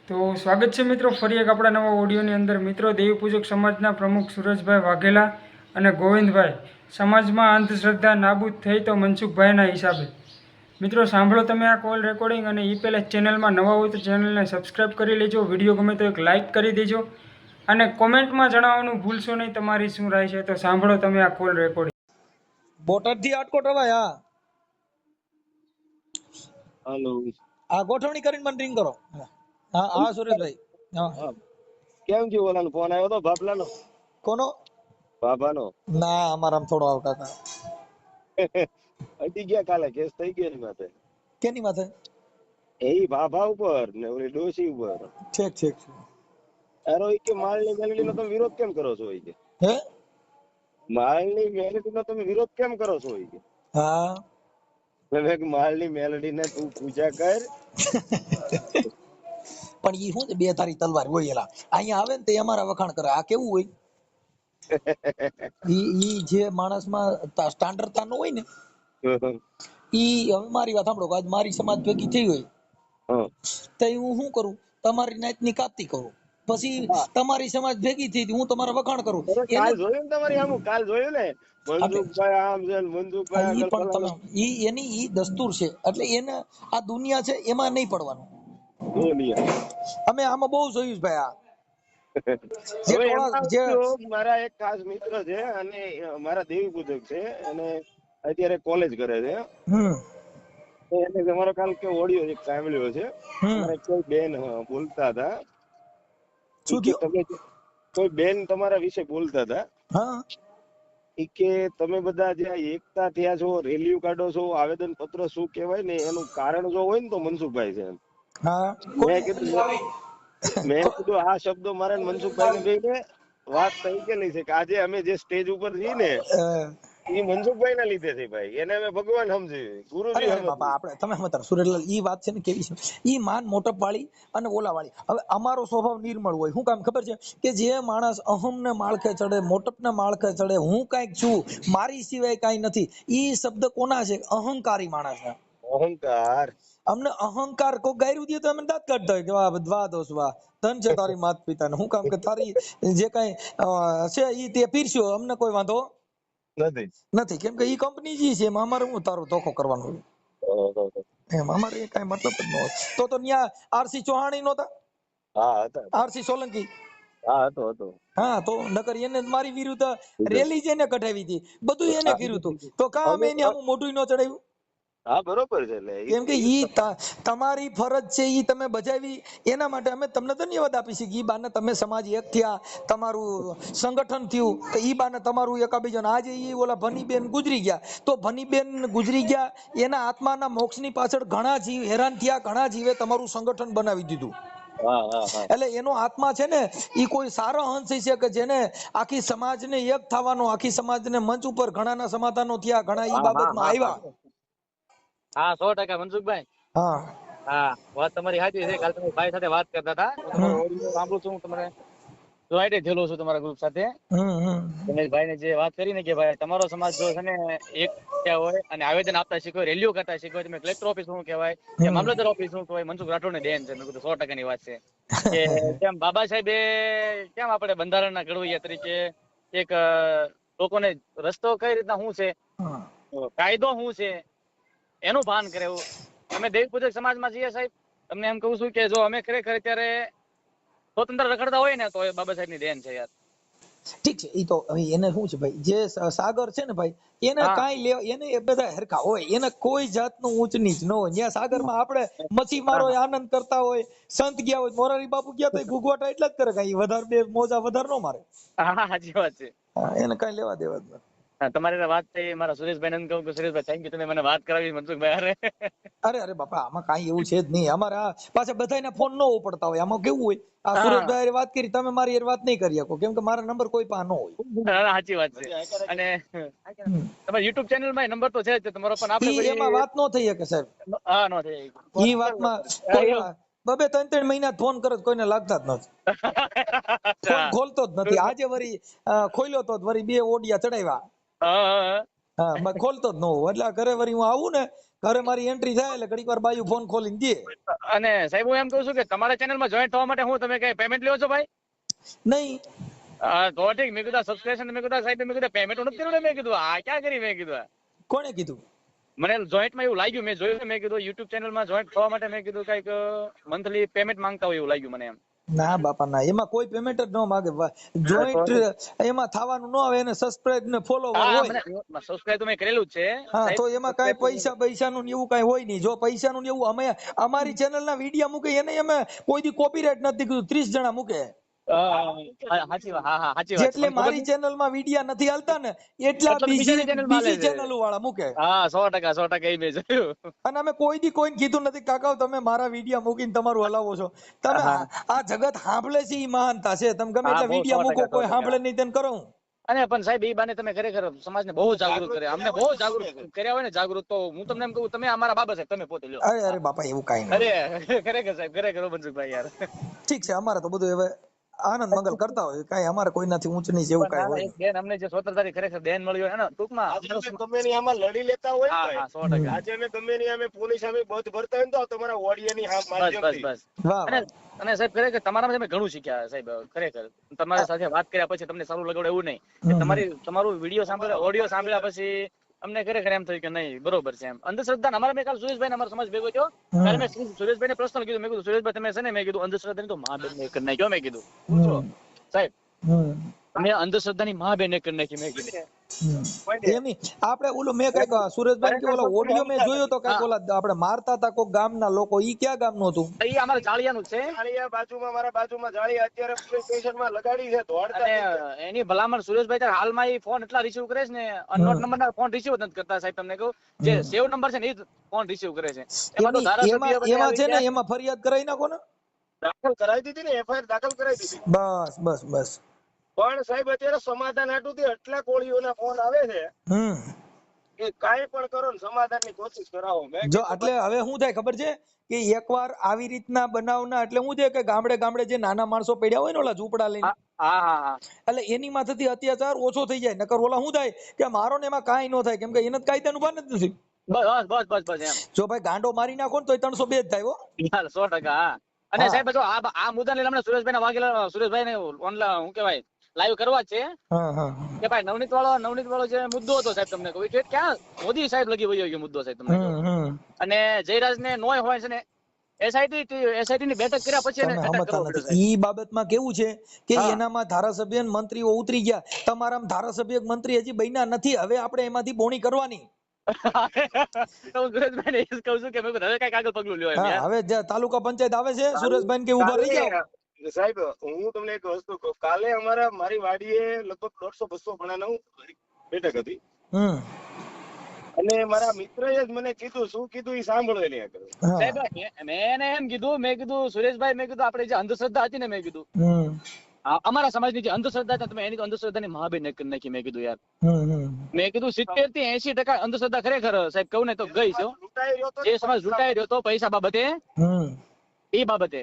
તો સ્વાગત છે મિત્રો ફરી એક આપણા નવા ઓડિયોની અંદર. મિત્રો, દેવી પૂજક સમાજના પ્રમુખ સુરજભાઈ વાઘેલા અને ગોવિંદભાઈ, સમાજમાં અંધશ્રદ્ધા નાબૂદ થઈ તો મનસુખભાઈના હિસાબે. મિત્રો સાંભળો તમે આ કોલ રેકોર્ડિંગ, અને એ પહેલાં ચેનલમાં નવા હોય તો ચેનલને સબસ્ક્રાઈબ કરી લેજો. વિડીયો ગમે તો એક લાઇક કરી દેજો અને કોમેન્ટમાં જણાવવાનું ભૂલશો નહીં તમારી શું રાય છે. તો સાંભળો તમે આ કોલ રેકોર્ડિંગ. બોટાદથી આટકોટ અવાય. હેલો. આ ગોઠવણી કરીને મને રિંગ કરો. હા સુરેશભાઈ. હા, કેમ છે? ઓલાનો ફોન આવ્યો તો બાપલાનો? કોનો? બાબાનો. ના, અમારામ થોડો આવ કાકા. અડી ગયા કાલે, કેસ થઈ ગયો એની માથે. કેની માથે? એ બાબા ઉપર ને ઓલી ડોશી ઉપર. ઠીક. અરે ઈ કે માલની મેલડીનો તમે વિરોધ કેમ કરો છો? ઈ કે હે, માલની મેલડીનો તમે વિરોધ કેમ કરો છો? ઈ કે હા. મેં માલની મેલડીને તું પૂજા કર. પણ ઈ શું છે, બે તારી તલવાર હોય એલા. અહીંયા આવે ને તે અમારા વખાણ કરે. આ કેવું હોય? ઈ જે માણસમાં સ્ટાન્ડર્ડતા નો હોય ને, ઈ હવે મારી વાત સાંભળો. આજ મારી સમાજ ભેગી થઈ હોય તો હું શું કરું? તમારી નાતની કાપતી કરું. પછી તમારી સમાજ ભેગી થઈ હું તમારા વખાણ કરું. કાલ જોયું ને તમારી આમ? કાલ જોયું ને? મનસુખભાઈ આમ છે, મનસુખભાઈ ઈ પણ તમે ઈ એની ઈ દસ્તુર છે. એટલે એને આ દુનિયા છે એમાં નહીં પડવાનું. અમે આમાં બહુ જોયું ભાઈ. આ મારા એક ખાસ મિત્ર છે અને મારા દેવી પૂજક છે, અને અત્યારે કોલેજ કરે છે. એને તમારો કાલ કે ઓડિયો એક સાંભળ્યો છે. મારે કોઈ બેન બોલતા હતા કે તમે કોઈ બેન તમારા વિશે બોલતા હતા કે તમે બધા જે એકતા થયા છો, રેલીઓ કાઢો છો, આવેદન પત્ર શું કહેવાય ને એનું કારણ જો હોય ને તો મનસુખભાઈ છે. મેં કીધું આ શબ્દો મારે મનસુખભાઈ ને બે વાત થઈ ગયેલી છે કે આજે અમે જે સ્ટેજ ઉપર છીએ ને એ મનસુખભાઈ ના લીધે છે ભાઈ. એને અમે ભગવાન સમજી, ગુરુજી સમજી. આપણે તમે સમજતા સુરેશલાલ, ઈ વાત છે ને કેવી છે, ઈ માન મોટપ વાળી અને ઓલા વાળી. હવે અમારો સ્વભાવ નિર્મળ હોય. શું કામ ખબર છે? કે જે માણસ અહમ ને માળખે ચડે, મોટપ ને માળખે ચડે, હું કઈક છું, મારી સિવાય કઈ નથી, ઈ શબ્દ કોના છે? અહંકારી માણસ છે. અહંકાર. અમને અહંકાર કોઈ ગાયરું દે તો અમે દાંત કાઢતા હોય કે વાહ વાહ દોસ્ત વાહ, ધન છે તારી માત પિતા ને. શું કામ કે તારી જે કઈ છે ઈ તે પીરસ્યો, અમને કોઈ વાંધો નથી. કેમ કે ઈ કંપની જી છે, એમાં અમારે હું તારો ધોખો કરવાનો હોય એમ. અમારે કઈ મતલબ જ ન હોય. તો ત્યાં આરસી ચૌહાણી નહોતા? હા હતા. આરસી સોલંકી? હા હતો. હા, તો નકર એને મારી વિરુદ્ધ રેલી જ એને કઢાવી હતી, બધું એને કર્યું હતું. તો કામ અમે એને આમ મોઢું ન ચડાવ્યું? હા બરોબર છે. કેમ કે ઈ તમારી ફરજ છે, ઈ તમે બજાવી. એના માટે અમે તમને ધન્યવાદ આપી છીએ. ઈ બાને તમે સમાજ એક થયા, તમારું સંગઠન થયું, તો ઈ બાને તમારું એકાબીજાને. આજે ઈ ઓલા ભનીબેન ગુજરી ગયા, તો ભનીબેન ગુજરી ગયા, એના આત્માના મોક્ષની પાછળ ઘણા જીવ હેરાન થયા, ઘણા જીવે તમારું સંગઠન બનાવી દીધું. એટલે એનો આત્મા છે ને, ઈ કોઈ સારો હંસ છે કે જેને આખી સમાજને એક થવાનો, આખી સમાજને મંચ ઉપર ઘણાના સમાધાનો થયા, ઘણા ઈ બાબતમાં આવ્યા. હા 100% મનસુખભાઈ. હા, વાત તમારી સાચી છે. કાલ તમે ભાઈ સાથે વાત કરતા હતા, હું તમારો ઓડિયો સાંભળું છું. હું તમને જોઈન્ટે થયેલો છું તમારા ગ્રુપ સાથે. ભાઈ ને જે વાત કરી ને કે ભાઈ તમારો સમાજ જો છે ને એક ક્યાં હોય અને આવેદન આપતા શીખો, રેલીઓ કરતા શીખો. તમે કલેક્ટર ઓફિસ શું કહેવાય, કે મામલતદાર ઓફિસ શું કહેવાય, મનસુખ રાઠોડ ને દેન છે. મેં કીધું 100% ની વાત છે કે કેમ બાબા સાહેબે કેમ આપણે બંધારણના ઘડવૈયા તરીકે એક લોકોને રસ્તો કઈ રીતના શું છે, કાયદો શું છે એનું ભાન કરે. એવું અમે દેવી પૂજક સમાજમાં છીએ સાહેબ. તમને એમ કહું છું કે જો અમે ખરેખર અત્યારે સ્વતંત્ર રખડતા હોય ને તો એ બાબા સાહેબ ની દેન છે યાર. ઠીક છે. ઈ તો એને શું છે ભાઈ, જે સાગર છે ને ભાઈ, એને કાંઈ લેવા, એને એ બધા હરખા હોય, એને કોઈ જાતનું ઊંચ નીચ ન હોય. જ્યાં સાગરમાં આપણે મચ્છી મારો આનંદ કરતા હોય, સંત ગયા હોય, મોરારી બાપુ ગયા તો ગુગવાટા એટલા જ કરે, કઈ વધારે બે મોજા વધારે નો મારે. હા સાચી વાત છે. એને કઈ લેવા દેવા જ નથી. તમારી વાત થઈ. મારા સુરેશભાઈ ને કહું કે સુરેશભાઈ થેન્ક યુ, તમે મને વાત કરાવી મનસુખભાઈ. અરે બાપા, આમાં કઈ એવું છે જ નહીં. અમારે પાછા બધાને ફોન ન ઉપડતા હોય. આમાં કેવું હોય, આ સુરેશભાઈ વાત કરી, તમે મારી વાત નહીં કરી શકો, કેમ કે મારા નંબર કોઈ પાસે ન હોય. સાચી વાત છે. અને તમારા યુટ્યુબ ચેનલ માં નંબર તો છે જ તમારો, પણ આપણે એમાં વાત ન થઈ શકે સાહેબ. હા નો થઈ ઈ વાતમાં કોઈ 2-3 મહિના ફોન કરે કોઈને લાગતા જ નથી. ફોન ખોલતો જ નથી. આજે વરી ખોલ્યો તો વરી 2 ઓડિયા ચડાવ્યા. હા ખોલતો જ ન હોઉં. એટલે ઘરે વળી હું આવું ને, ઘરે મારી એન્ટ્રી થાય એટલે ઘડીક વાર બાજુ ફોન ખોલીને દે. અને સાહેબ હું એમ કહું છું કે તમારા ચેનલમાં જોઈન્ટ થવા માટે હું તમે કઈ પેમેન્ટ લ્યો છો ભાઈ? નહીં. તો ઠીક. મેં કીધું સબસ્ક્રિપ્શન મેં કીધું સાહેબ મેં કીધું પેમેન્ટ નથી કર્યું ને, મેં કીધું આ ક્યાં કરી, મેં કીધું કોણે કીધું? મને જોઈન્ટમાં એવું લાગ્યું, મેં જોયું, મેં કીધું યુટ્યુબ ચેનલમાં જોઈન્ટ થવા માટે મેં કીધું કઈક મંથલી પેમેન્ટ માંગતા હોય એવું લાગ્યું મને એમ. ના બાપા ના, એમાં કોઈ પેમેન્ટ જ ન માગે. જોઈન્ટ એમાં થવાનું ન આવે, એને સબસ્ક્રાઇબ ને ફોલોવર હોય. સબસ્ક્રાઇબ તો મેં કરેલું જ છે. હા તો એમાં કઈ પૈસા નું એવું કઈ હોય નહીં. જો પૈસા નું એવું, અમે અમારી ચેનલ ના વિડીયો મૂકે એને અમે કોઈ દી કોપીરાઈટ નથી કીધું. 30 જણા મૂકે. સાચી વાત. હા સાચી વાત. જેટલે મારી ચેનલ માં વિડીયો નથી હાલતા ને એટલા બીજી ચેનલ વાળા મૂકે. હા 100% એ મેં જોયું. અને અમે કોઈ દી કોઈને કીધું નથી કાકા તમે મારા વિડીયો મૂકીને તમારું હલાવો છો. તમે આ જગત સાંભળે છે ઈ મહાનતા છે. તમે ગમે એટલા વિડીયો મૂકો, કોઈ સાંભળે નહીં તેમ કરો. અને પણ સાહેબ એ બાને તમે ખરેખર સમાજને બહુ જાગૃત કર્યા, અમને બહુ જાગૃત કર્યા હોય ને, જાગૃત. તો હું તમને એમ કહું, તમે અમારા બાબા સાહેબ તમે પોતે લ્યો. અરે બાપા એવું કઈ નહીં. અરે ખરેખર સાહેબ, ખરેખર મનસુખભાઈ યાર. ઠીક છે, અમારે તો બધું હવે આનંદ મંગલ કરતા હોય, કઈ અમારે કોઈનાથી ઊંચ નીચ એવું કઈ હોય. બેન અમને જે સ્વતંત્રતાથી ખરેખર બેન મળ્યો હે ને, ટૂંકમાં ગમે ની આમાં લડી લેતા હોય હા ને, 100%. આજે અમે ગમે ની અમે પોલીસ સામે બધ ભરતા હોય ને, તો તમારા ઓડિયાની બસ માધ્યમથી બસ. વાહ અને સાહેબ ખરેખર તમારામાં અમે ઘણું શીખ્યા સાહેબ. ખરેખર તમારી સાથે વાત કર્યા પછી તમને સારું લગાડે એવું નહીં. તમારું વિડીયો સાંભળ્યા, ઓડિયો સાંભળ્યા પછી અમને ખરેખર એમ થયું કે નહીં બરોબર છે એમ. અંધશ્રદ્ધા અમારા, મેં કાલ સુરેશભાઈ અમારા સમાજ ભેગો થયો ત્યારે મેં સુરેશભાઈ ને પર્સનલ કીધું, મેં કીધું સુરેશભાઈ તમે છે ને, મેં કીધું અંધશ્રદ્ધા તો મા બેન ને કરી નાખ્યો, મેં કીધું પૂછો સાહેબ, મેં અંધશ્રદ્ધાની મા બેન ને કરી નાખી, મેં કીધું. એમની આપણે ઓલું મેં કઈક સુરેશભાઈ કે ઓલો ઓડિયો મેં જોયો તો કઈક ઓલા આપણે મારતા હતા કોઈ ગામના લોકો, ઈ ક્યાં ગામનું હતું? ઈ અમારા જાળિયાનું છે. જાળિયા બાજુમાં, મારા બાજુમાં જાળિયા અત્યારે પોલીસ સ્ટેશનમાં લગાડી છે દોડતા. અને એની ભલામણ સુરેશભાઈ ત્યારે હાલમાં ઈ ફોન એટલા રિસીવ કરે છે ને, અનનોન નંબર ના ફોન રિસીવ નથી કરતા સાહેબ. તમને કહું જે સેવ નંબર છે ને ઈ ફોન રિસીવ કરે છે. એમાં છે ને, એમાં ફરિયાદ કરાવી નાખો ને. દાખલ કરાવી દીધી ને, એફઆઈઆર દાખલ કરાવી દીધી. બસ બસ બસ. પણ સાહેબ અત્યારે સમાધાન હાટુથી એટલા કોળીઓના ફોન આવે છે કે કાંઈ પણ કરો ને સમાધાનની કોશિશ કરાવો. જો એટલે હવે શું થાય ખબર છે કે એકવાર આવી રીતના બનાવના એટલે શું છે કે ગામડે ગામડે જે નાના માણસો પડ્યા હોય ને ઓલા ઝૂંપડા લઈને, એટલે એની માથેથી અત્યાચાર ઓછો થઈ જાય. નકર ઓલા શું થાય કે મારો ને એમાં કાંઈ ન થાય, કેમ કે એને કાયદાનું ભાન જ નથી. બસ જો ભાઈ ગાંડો મારી નાખો ને તો 302 જ થાય હો. 100%. અને સાહેબ જો આ મુદ્દાને લઈને સુરેશભાઈ ના વાઘેલા, સુરેશભાઈ ને ઓનલાઈન હું કહેવાય લાઈવ કરવા છે કે ભાઈ નવનીત વાળો જે મુદ્દો હતો સાહેબ, તમને કહું ક્યાં મોદી સાહેબ લગી વયો ગયો મુદ્દો સાહેબ તમને. અને જયરાજ ને નોય હોય છે ને એસઆઈટી ની બેઠક કર્યા પછી ઈ બાબતમાં કેવું છે કે એનામાં ધારાસભ્ય મંત્રીઓ ઉતરી ગયા, તમારામાં ધારાસભ્ય મંત્રી હજી બન્યા નથી. હવે આપણે એમાંથી બોણી કરવાની. હવે તાલુકા પંચાયત આવે છે, સુરેશભાઈ કે ઉભા રહી જાવ. સાહેબ હું તમને એક વસ્તુ કહું, કાલે મારી વાડીએ લગભગ 150-200 ભણાનું બેઠક હતી અને મારા મિત્રએ જ મને કીધું, શું કીધું એ સાંભળો એની આગળ. સાહેબ મેં એમ કીધું, મેં કીધું સુરેશભાઈ, મેં કીધું આપણે જે અંધશ્રદ્ધા હતી ને, મેં કીધું અમારા સમાજની જે અંધશ્રદ્ધા હતા, તમે એની તો અંધશ્રદ્ધાની મહાબેન કરી નાખી. મેં કીધું યાર, મેં કીધું 70 થી 80% અંધશ્રદ્ધા ખરેખર સાહેબ કહું ને તો ગઈ છે. જે સમાજ લૂંટાઈ રહ્યો તો પૈસા બાબતે, એ બાબતે.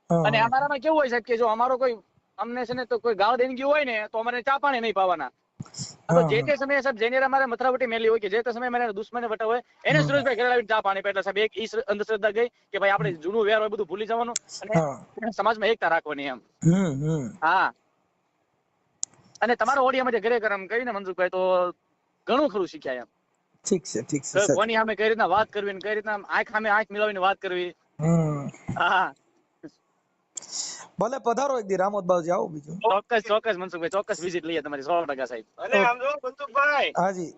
અને અમારામાં કેવું હોય સાહેબ કે જો અમારો કોઈ અમને છે ને તો કોઈ ગાળ દઈને ગયું હોય ને તો અમારે ચા પાણી નહીં પાવાના. તો જે તે સમયે સાહેબ જેને અમારે મથરાવટી મેલી હોય કે જે તે સમયે મને દુશ્મને વટા હોય એને સુરેશભાઈ ઘરે આવીને ચા પાણી પેટલા. સાહેબ એક ઈ અંધશ્રદ્ધા ગઈ કે ભાઈ આપણે જૂનું વેર હોય બધું ભૂલી જવાનું અને સમાજમાં એકતા રાખવાની એમ. હા. અને તમારો ઓડિયામાં જે ઘરે કરમ કરીને મનસુખભાઈ તો ઘણું ખરું શીખ્યા એમ. ઠીક છે. કોની સામે કઈ રીતના વાત કરવી ને કઈ રીતના આંખ સામે આંખ મિલાવીને વાત કરવી. હા ભલે પધારો એક દી રામોદ બાવજી, આવો બીજું. ચોક્કસ મનસુખભાઈ, ચોક્કસ વિઝિટ લઈએ તમારી 100% સાહેબ. અને આમ જો મનસુખભાઈ, હાજી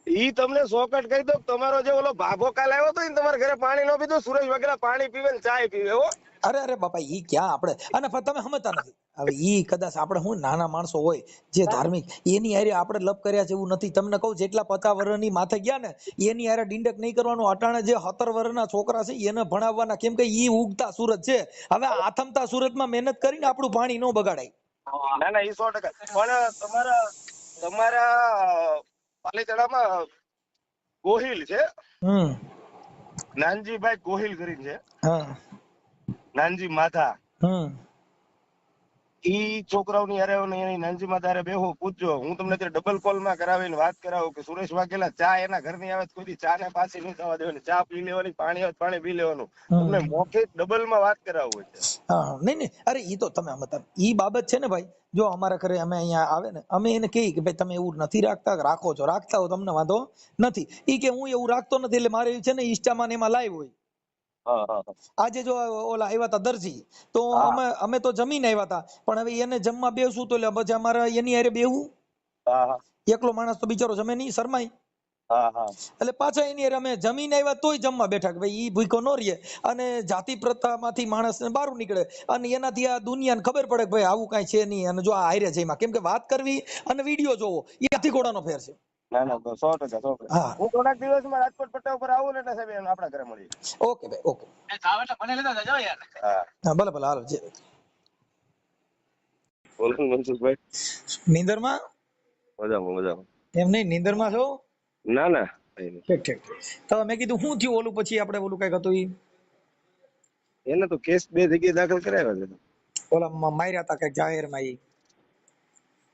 ઈ તમને શોર્ટકટ કહી દો, તમારો જે ઓલો ભાભો કાલ આવ્યો તો ને તમારા ઘરે પાણી નો પીધું, સુરેશ વગેરે પાણી પીવે ને ચાય પીવે હો. અરે બાપા ઈ ક્યાં આપણે, અને તમે સમજતા નથી. હવે ઈ કદાચ આપણે હું નાના માણસો હોય જે ધાર્મિક, એની હારે આપણે લપ કર્યા છે એવું નથી. તમને કહું જેટલા 50 વર્ષની માથે ગયા ને એની હારે ડિંડક નહીં કરવાનું. અટાણે જે 17 વર્ષના છોકરા છે એને ભણાવવાના, કેમ કે ઈ ઉગતા સુરત છે. હવે આથમતા સુરતમાં મહેનત કરીને આપણું પાણી ન બગાડાય. ના ઈ 100%. પણ તમારા પાલીતાણામાં ગોહિલ છે, નાનજીભાઈ ગોહિલ કરીને છે, નાનજી માથા. ઈ છોકરાઓની હારે એની નાનજીમાં તારે બેહો પૂછજો. હું તમને અત્યારે ડબલ કોલ માં કરાવીને વાત કરાવું કે સુરેશ વાઘેલા ચા એના ઘરની આવે તો કોઈ ચા ને પાછી નહીં થવા દેવાની, ચા પી લેવાની, પાણી આવે પાણી પી લેવાનું. તમને મૌખિક ડબલ માં વાત કરાવવું છે. હા નહીં નહીં, અરે ઈ તો તમે ઈ બાબત છે ને ભાઈ, જો અમારા ઘરે અમે અહીંયા આવે ને અમે એને કહીએ કે ભાઈ તમે એવું નથી રાખતા, રાખો છો, રાખતા હો તમને વાંધો નથી. ઈ કે હું એવું રાખતો નથી એટલે મારે છે ને ઇન્સ્ટામાં ને એમાં લાઈવ હોય. આજે જો ઓલા આવ્યા હતા દરજી, તો અમે તો જમીને આવ્યા હતા, પણ હવે એને જમવા બેસવું તો એટલે પછી અમારે એની હારે બેહવું. એકલો માણસ તો બિચારો જમે નહીં, શરમાય. એટલે પાછા એની હારે અમે જમીને આવ્યા તોય જમવા બેઠા કે ભાઈ ઈ ભૂખો ન રહે, અને જાતિ પ્રથામાંથી માણસ બહાર નીકળે, અને એનાથી આ દુનિયાને ખબર પડે કે ભાઈ આવું કઈ છે નહીં. અને જો આ હારે છે એમાં કેમ કે વાત કરવી અને વિડીયો જોવો એ હાથી ઘોડાનો ફેર છે. ના ના 100%. હું થોડાક દિવસમાં રાજકોટ પટ્ટા ઉપર આવું ને એટલે સાહેબ આપણા ઘરે મળીએ. ઓકે ભાઈ, ઓકે. હા ભલે ભલે, હાલો. બોલો મનસુખભાઈ. નીંદરમાં મજામાં. એમ નહીં, નીંદરમાં છો? ના ના ઠીક. તો મેં કીધું શું થયું ઓલું, પછી આપણે ઓલું કઈક હતું એને તો કેસ 2 જગ્યાએ દાખલ કરાવ્યા છે. ઓલા માર્યા હતા કઈક જાહેરમાં,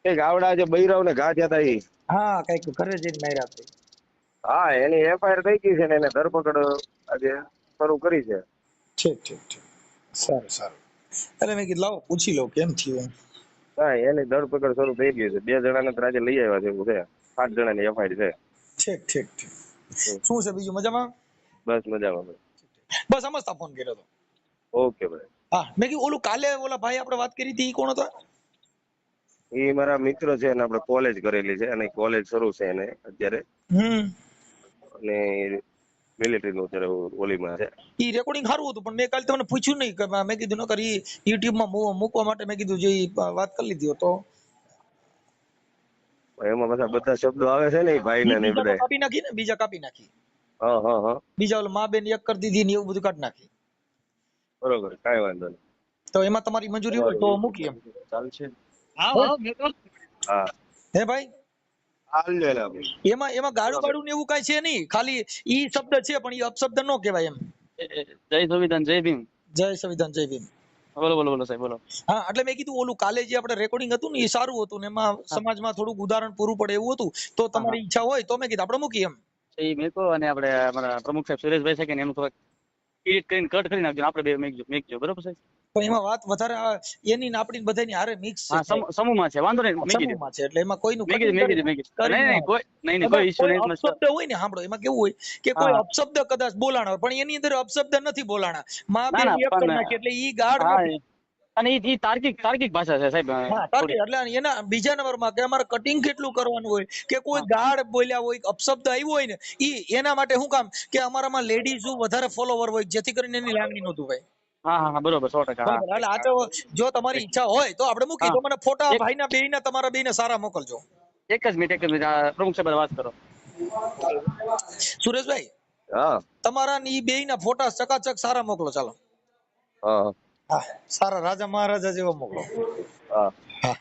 કઈક આવડા જે બૈરાવ ને ઘા થયા હતા ઈ. હા કઈક ઘરે જઈને માર્યા હતા. હા એની એફઆઈઆર થઈ ગઈ છે ને એને ધરપકડ આજે શરૂ કરી છે. ઠીક. સારું. એટલે મેં કીધું લાવો પૂછી લો કેમ થયું. હા એની ધરપકડ શરૂ થઈ ગઈ છે. 2 જણાને તો આજે લઈ આવ્યા છે. એવું છે 7 જણાની એફઆઈઆર છે. ઠીક. શું છે બીજું, મજામાં? બસ મજામાં. બસ સમજતા ફોન કર્યો હતો. ઓકે ભાઈ. હા મેં કીધું ઓલું કાલે ઓલા ભાઈ આપણે વાત કરી હતી ઈ કોણ હતા? એ મારા મિત્ર છે અને આપણે કોલેજ કરેલી છે અને કોલેજ શરૂ છે એને અત્યારે. અને મિલિટરી નું અત્યારે ઓલીમાં છે. ઈ રેકોર્ડિંગ સારું હતું, પણ મેં કાલે તમને પૂછ્યું નહીં કે મેં કીધું નકર ઈ યુટ્યુબ માં મૂકવા માટે મેં કીધું જે વાત કરી લીધી તો એમાં બધા શબ્દો આવે છે ને એ ભાઈ ને બધા કાપી નાખી ને, બીજા કાપી નાખી. હા બીજા ઓલા માં બેન એક કરી દીધી ને એવું બધું કાઢી નાખી. બરોબર, કાંઈ વાંધો નહીં. તો એમાં તમારી મંજૂરી હોય તો મૂકી એમ ચાલશે. હા હે ભાઈ, એમાં ગાળું બાળું ને એવું કઈ છે નહીં, ખાલી ઈ શબ્દ છે પણ ઈ અપશબ્દ નો કહેવાય એમ. જય સંવિધાન જય ભીમ. જય સંવિધાન જય ભીમ. બોલો સાહેબ બોલો. હા એટલે મેં કીધું ઓલું કાલે જે આપણે રેકોર્ડિંગ હતું ને એ સારું હતું ને એમાં સમાજમાં થોડુંક ઉદાહરણ પૂરું પડે એવું હતું, તો તમારી ઈચ્છા હોય તો મેં કીધું આપણે મૂકી એમ. એ મેકો અને આપણે અમારા પ્રમુખ સાહેબ સુરેશભાઈ છે કે એનું થોડુંક એડિટ કરીને કટ કરી નાખજો, આપણે બે મેકજો. બરોબર સાહેબ? પણ એમાં વાત વધારે એની ને આપણી બધાની હારે મિક્સ છે. સમૂહમાં છે, વાંધો નહીં. સમૂહમાં છે એટલે એમાં કોઈનું નહીં કોઈ ઇશ્યુ નહીં. અપશબ્દ હોય ને, સાંભળો એમાં કેવું હોય કે કોઈ અપશબ્દ કદાચ બોલાણા હોય પણ એની અંદર અપશબ્દ નથી બોલાણા, માં બે એક કરી નાખી એટલે ઈ ગાઢ અને ઈ તાર્કિક ભાષા છે સાહેબ. એટલે એના બીજા નંબરમાં કે અમારે કટિંગ કેટલું કરવાનું હોય કે કોઈ ગાઢ બોલ્યા હોય, અપશબ્દ આવ્યો હોય ને ઈ એના માટે શું કામ કે અમારામાં લેડીઝ વધારે ફોલોવર હોય જેથી કરીને એની લાગણી નહોતું ભાઈ. હા બરોબર 100%. એટલે આ તો જો તમારી ઈચ્છા હોય તો આપણે મૂકી, તો મને ફોટા ભાઈના બેયના તમારા બેયના સારા મોકલજો. એક જ મિનિટ પ્રમુખ સાહેબ વાત કરો. સુરેશભાઈ, હા તમારા ઈ બેયના ફોટા ચકાચક સારા મોકલો. ચાલો હા સારા રાજા મહારાજા જેવા મોકલો. હા હા